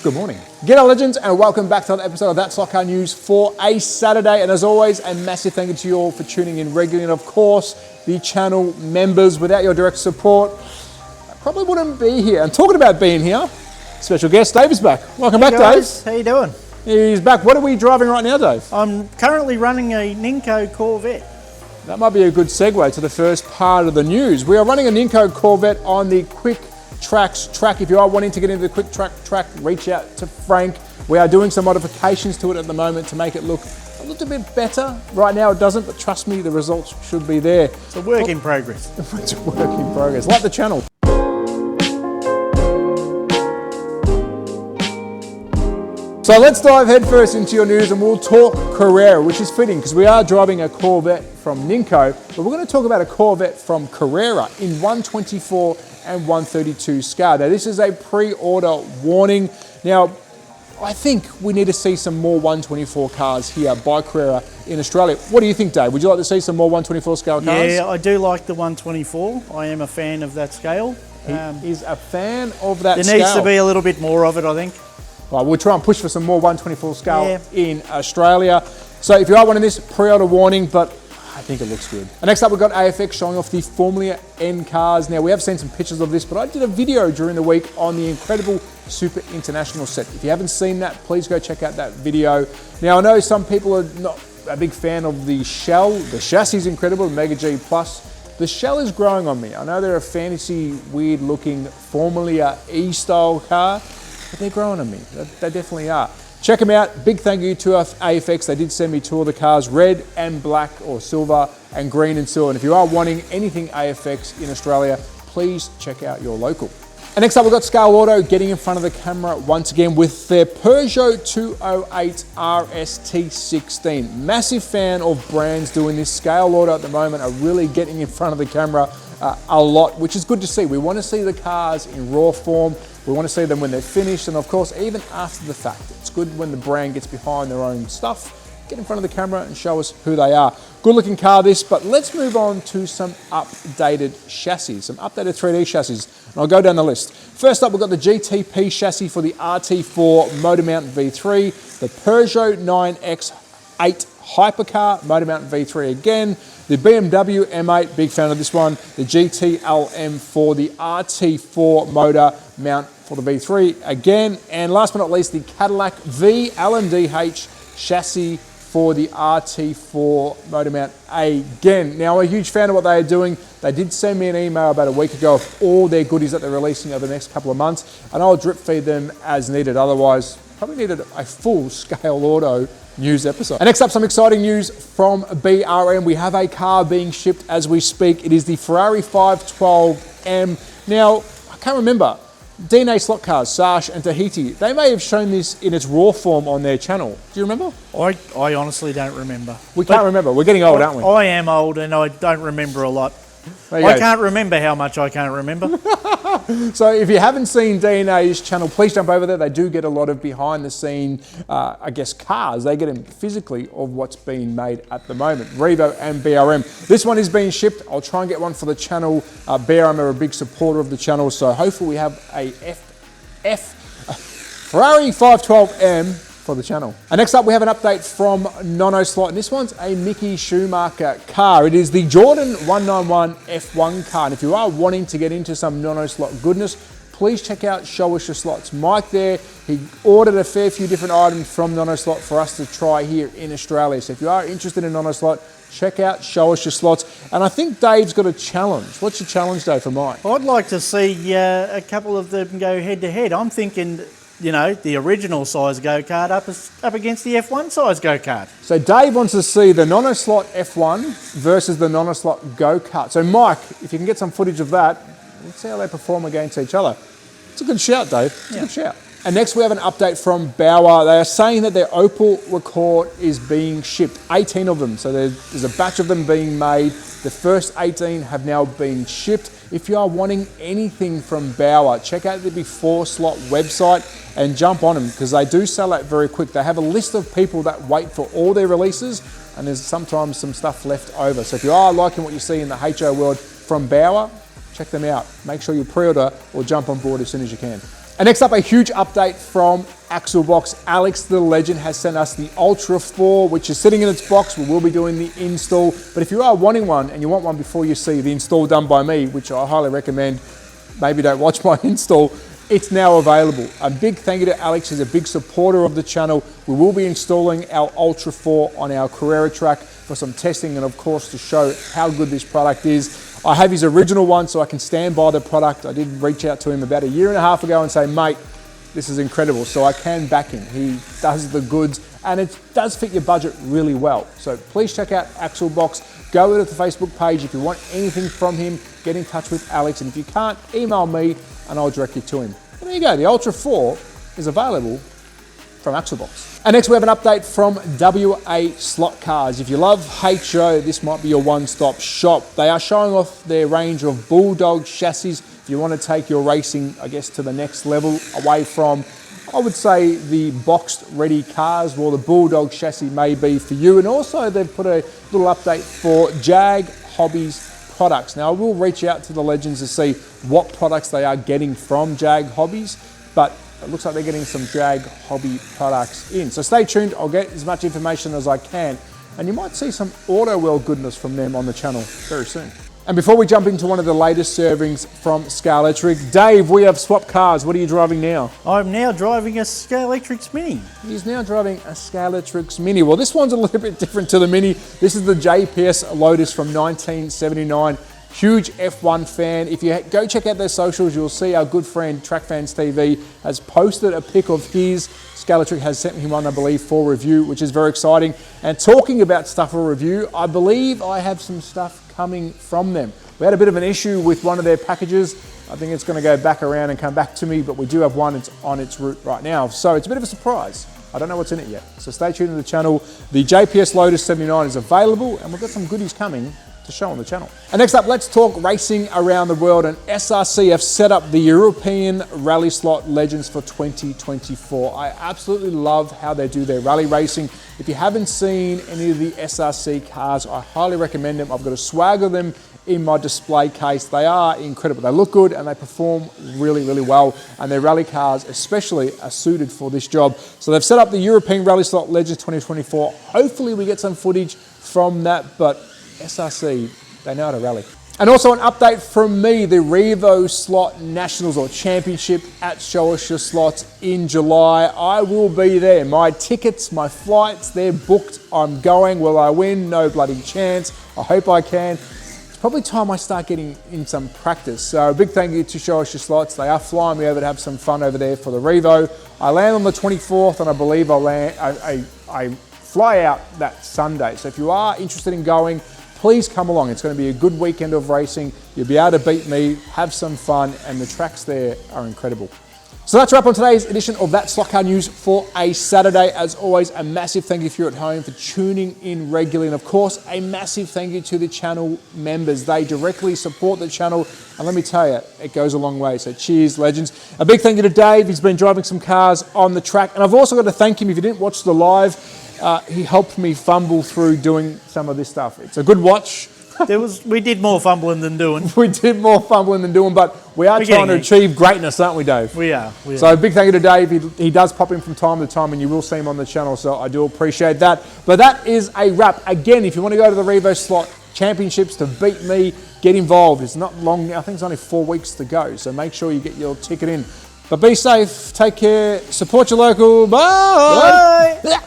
Good morning. G'day legends and welcome back to another episode of That Slot Car News for a Saturday. And as always, a massive thank you to you all for tuning in regularly. And of course, the channel members. Without your direct support, I probably wouldn't be here. And talking about being here, special guest Dave is back. Welcome back, guys. Dave. How you doing? He's back. What are we driving right now, Dave? I'm currently running a Ninco Corvette. That might be a good segue to the first part of the news. We are running a Ninco Corvette on the Quick Tracks track. If you are wanting to get into the Quick track, reach out to Frank. We are doing some modifications to it at the moment to make it look a little bit better. Right now it doesn't, but trust me, the results should be there. It's a work in progress. It's a work in progress. Like the channel. So let's dive headfirst into your news and we'll talk Carrera, which is fitting because we are driving a Corvette from Ninco, but we're going to talk about a Corvette from Carrera in 124 and 132 scale. Now this is a pre-order warning. Now I think we need to see some more 124 cars here by Carrera in Australia. What do you think, Dave? Would you like to see some more 124 scale cars? Yeah, I do like the 124. I am a fan of that scale. He is a fan of that scale. There needs to be a little bit more of it, I think. Right, we'll try and push for some more 124 scale in Australia. So if you are wanting this, pre-order warning, but I think it looks good. And next up, we've got AFX showing off the Formula N cars. Now, we have seen some pictures of this, but I did a video during the week on the incredible Super International set. If you haven't seen that, please go check out that video. Now, I know some people are not a big fan of the shell. The chassis is incredible, the Mega G Plus. The shell is growing on me. I know they're a fancy, weird-looking Formula E style car, but they're growing on me. They definitely are. Check them out. Big thank you to AFX. They did send me two of the cars, red and black, or silver and green and silver. And if you are wanting anything AFX in Australia, please check out your local. And next up, we've got Scaleauto getting in front of the camera once again with their Peugeot 208 RST16. Massive fan of brands doing this. Scaleauto at the moment are really getting in front of the camera a lot, which is good to see. We want to see the cars in raw form. We want to see them when they're finished, and of course, even after the fact. It's good when the brand gets behind their own stuff, get in front of the camera and show us who they are. Good looking car this, but let's move on to some updated chassis, some updated 3D chassis, and I'll go down the list. First up, we've got the GTP chassis for the RT4 Motor Mount V3, the Peugeot 9X8 Hypercar Motor Mount V3 again, the BMW M8, big fan of this one, the GT-LM for the RT4 Motor Mount for the V3 again, and last but not least, the Cadillac V LMDH chassis for the RT4 Motor Mount again. Now, I'm a huge fan of what they are doing. They did send me an email about a week ago of all their goodies that they're releasing over the next couple of months, and I'll drip feed them as needed. Otherwise, probably needed a full Scaleauto news episode. And next up, some exciting news from BRM. We have a car being shipped as we speak. It is the Ferrari 512M. Now, I can't remember. NOS Slot cars, Sash and Tahiti, they may have shown this in its raw form on their channel. Do you remember? I honestly don't remember. We can't remember. We're getting old, aren't we? I am old and I don't remember a lot. I can't remember how much I can't remember. So if you haven't seen DNA's channel, please jump over there. They do get a lot of behind the scene, I guess, cars. They get them physically of what's being made at the moment. Revo and BRM. This one is being shipped. I'll try and get one for the channel. BRM are a big supporter of the channel. So hopefully we have a Ferrari 512M for the channel. And next up, we have an update from NOS Slot, and this one's a Mickey Schumacher car. It is the Jordan 191 F1 car, and if you are wanting to get into some NOS Slot goodness, please check out Show Us Your Slots. Mike there, he ordered a fair few different items from NOS Slot for us to try here in Australia. So if you are interested in NOS Slot, check out Show Us Your Slots. And I think Dave's got a challenge. What's your challenge, Dave, for Mike? I'd like to see a couple of them go head to head. I'm thinking, you know, the original size go-kart up against the F1 size go-kart. So Dave wants to see the NOS Slot F1 versus the NOS Slot go-kart. So Mike, if you can get some footage of that, let's see how they perform against each other. It's a good shout, Dave. It's a good shout. And next we have an update from Bauer. They are saying that their Opel Record is being shipped, 18 of them. So there's a batch of them being made. The first 18 have now been shipped. If you are wanting anything from Bauer, check out the Before Slot website and jump on them because they do sell out very quick. They have a list of people that wait for all their releases and there's sometimes some stuff left over. So if you are liking what you see in the HO world from Bauer, check them out. Make sure you pre-order or jump on board as soon as you can. And next up, a huge update from Axelbox. Alex the Legend has sent us the Ultra 4, which is sitting in its box. We will be doing the install. But if you are wanting one and you want one before you see the install done by me, which I highly recommend, maybe don't watch my install, it's now available. A big thank you to Alex. He's a big supporter of the channel. We will be installing our Ultra 4 on our Carrera track for some testing and of course to show how good this product is. I have his original one so I can stand by the product. I did reach out to him about a year and a half ago and say, mate, this is incredible. So I can back him. He does the goods and it does fit your budget really well. So please check out Axelbox. Go to the Facebook page. If you want anything from him, get in touch with Alex. And if you can't, email me and I'll direct you to him. And there you go. The Ultra 4 is available from Axelbox. And next we have an update from WA Slot Cars. If you love HO, this might be your one-stop shop. They are showing off their range of Bulldog chassis. If you want to take your racing, I guess, to the next level, away from, I would say, the boxed ready cars, well, the Bulldog chassis may be for you. And also they've put a little update for Jag Hobbies products. Now I will reach out to the legends to see what products they are getting from Jag Hobbies, but it looks like they're getting some Jag Hobby products in. So stay tuned, I'll get as much information as I can. And you might see some auto well goodness from them on the channel very soon. And before we jump into one of the latest servings from Scaleauto, Dave, we have swapped cars. What are you driving now? I'm now driving a Scaleauto Mini. He's now driving a Scaleauto Mini. Well, this one's a little bit different to the Mini. This is the JPS Lotus from 1979. Huge F1 fan. If you go check out their socials, you'll see our good friend TrackFans TV has posted a pic of his. Scaleauto has sent him one, I believe, for review, which is very exciting. And talking about stuff for review, I believe I have some stuff coming from them. We had a bit of an issue with one of their packages. I think it's going to go back around and come back to me, but we do have one. It's on its route right now. So it's a bit of a surprise. I don't know what's in it yet. So stay tuned to the channel. The JPS Lotus 79 is available and we've got some goodies coming to show on the channel. And next up, let's talk racing around the world. And SRC have set up the European Rally Slot Legends for 2024. I absolutely love how they do their rally racing. If you haven't seen any of the SRC cars, I highly recommend them. I've got a swag of them in my display case. They are incredible. They look good and they perform really, really well. And their rally cars especially are suited for this job. So they've set up the European Rally Slot Legends 2024. Hopefully we get some footage from that, but SRC, they know how to rally. And also an update from me, the Revo Slot Nationals or Championship at Show Us Your Slots in July. I will be there. My tickets, my flights, they're booked. I'm going. Will I win? No bloody chance. I hope I can. It's probably time I start getting in some practice. So a big thank you to Show Us Your Slots. They are flying me over to have some fun over there for the Revo. I land on the 24th and I believe I fly out that Sunday. So if you are interested in going, please come along. It's going to be a good weekend of racing. You'll be able to beat me, have some fun, and the tracks there are incredible. So that's a wrap on today's edition of That Slot Car News for a Saturday. As always, a massive thank you if you're at home for tuning in regularly. And of course, a massive thank you to the channel members. They directly support the channel. And let me tell you, it goes a long way. So cheers, legends. A big thank you to Dave. He's been driving some cars on the track. And I've also got to thank him, if you didn't watch the live, he helped me fumble through doing some of this stuff. It's a good watch. We did more fumbling than doing. We did more fumbling than doing, but we're trying to achieve greatness, aren't we, Dave? We are. So a big thank you to Dave. He does pop in from time to time, and you will see him on the channel, so I do appreciate that. But that is a wrap. Again, if you want to go to the Revo Slot Championships to beat me, get involved. It's not long now. I think it's only 4 weeks to go, so make sure you get your ticket in. But be safe, take care, support your local. Bye! Bye.